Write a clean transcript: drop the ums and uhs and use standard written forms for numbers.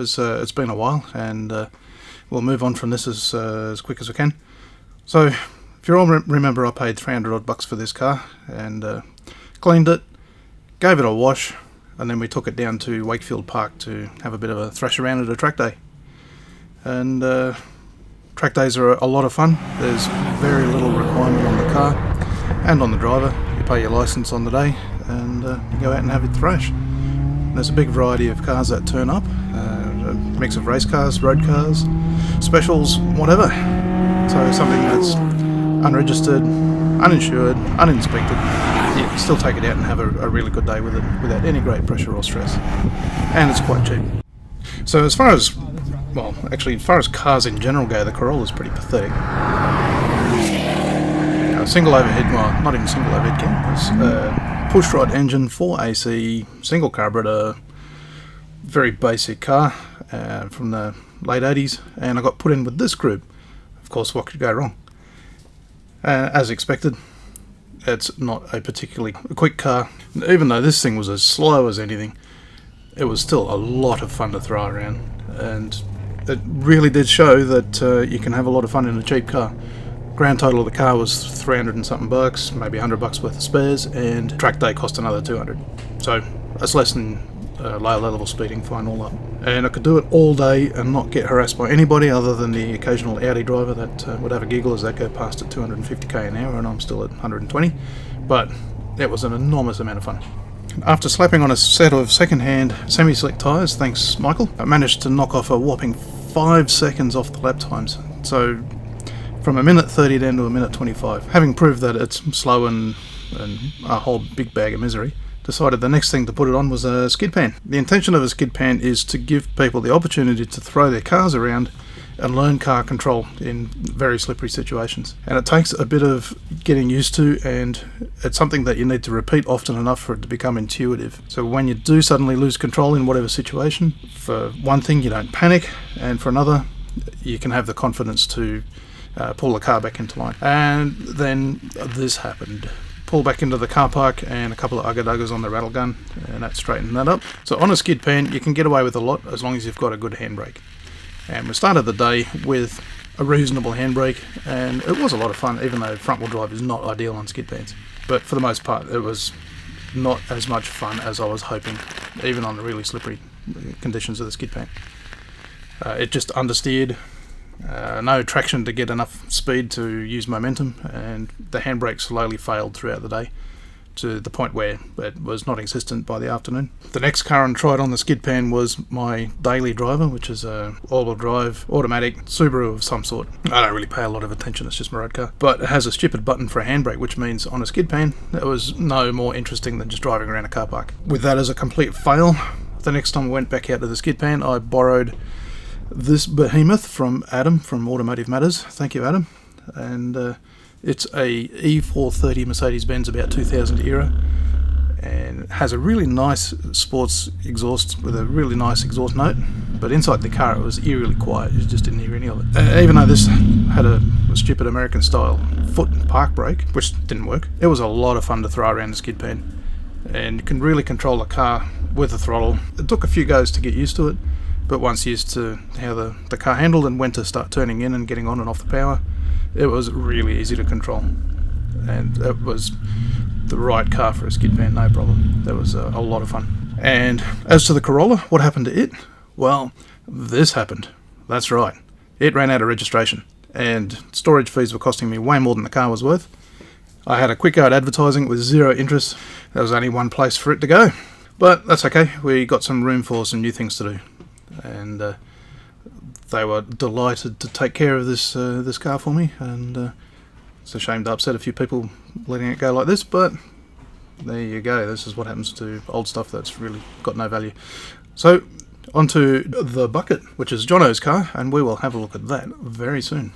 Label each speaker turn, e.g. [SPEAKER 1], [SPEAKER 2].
[SPEAKER 1] It's been a while, and we'll move on from this as quick as we can. So, if you all remember, I paid 300 odd bucks for this car, and cleaned it, gave it a wash, and then we took it down to Wakefield Park to have a bit of a thrash around at a track day. And track days are a lot of fun. There's very little requirement on the car and on the driver. You pay your license on the day and you go out and have it thrash. There's a big variety of cars that turn up, a mix of race cars, road cars, specials, whatever. So something that's unregistered, uninsured, uninspected, you can still take it out and have a really good day with it without any great pressure or stress. And it's quite cheap. So as far as cars in general go, the Corolla is pretty pathetic. Single overhead, well, not even single overhead cam, it's push-rod engine, 4 AC, single carburetor, very basic car from the late 80s, and I got put in with this group. Of course, what could go wrong? As expected, it's not a particularly quick car. Even though this thing was as slow as anything, it was still a lot of fun to throw around, and it really did show that you can have a lot of fun in a cheap car. Grand total of the car was 300 and something bucks, maybe 100 bucks worth of spares, and track day cost another 200. So that's less than low level speeding fine all up. And I could do it all day and not get harassed by anybody other than the occasional Audi driver that would have a giggle as they go past at 250k an hour and I'm still at 120. But it was an enormous amount of fun. After slapping on a set of second-hand semi-slick tyres, thanks Michael, I managed to knock off a whopping 5 seconds off the lap times. So from a minute 30 down to a minute 25. Having proved that it's slow and a whole big bag of misery, decided the next thing to put it on was a skid pan. The intention of a skid pan is to give people the opportunity to throw their cars around and learn car control in very slippery situations. And it takes a bit of getting used to, and it's something that you need to repeat often enough for it to become intuitive. So when you do suddenly lose control in whatever situation, for one thing you don't panic, and for another you can have the confidence to pull the car back into line. And then this happened. Pull back into the car park and a couple of ugga-duggas on the rattle gun, and that straightened that up. So on a skid pan you can get away with a lot as long as you've got a good handbrake. And we started the day with a reasonable handbrake, and it was a lot of fun, even though front wheel drive is not ideal on skid pans. But for the most part it was not as much fun as I was hoping, even on the really slippery conditions of the skid pan. It just understeered. No traction to get enough speed to use momentum, and the handbrake slowly failed throughout the day to the point where it was not existent by the afternoon. The next car I tried on the skid pan was my daily driver, which is a all-wheel drive automatic Subaru of some sort. I don't really pay a lot of attention, it's just my road car, but it has a stupid button for a handbrake, which means on a skid pan it was no more interesting than just driving around a car park. With that as a complete fail, the next time I went back out to the skid pan I borrowed this behemoth from Adam from Automotive Matters. Thank you, Adam. And it's a E430 Mercedes-Benz, about 2000 era, and it has a really nice sports exhaust with a really nice exhaust note, but inside the car it was eerily quiet. You just didn't hear any of it. Even though this had a stupid American style foot park brake, which didn't work, it was a lot of fun to throw around the skid pan, and you can really control the car with the throttle. It took a few goes to get used to it, but once used to how the car handled and when to start turning in and getting on and off the power, it was really easy to control, and it was the right car for a skid pan, no problem. That was a lot of fun. And as to the Corolla, what happened to it? Well, this happened. That's right. It ran out of registration, and storage fees were costing me way more than the car was worth. I had a quick go at advertising with zero interest. There was only one place for it to go. But that's okay, we got some room for some new things to do. And they were delighted to take care of this car for me, and it's a shame to upset a few people letting it go like this, but there you go. This is what happens to old stuff that's really got no value. So onto the bucket, which is Jono's car, and we will have a look at that very soon.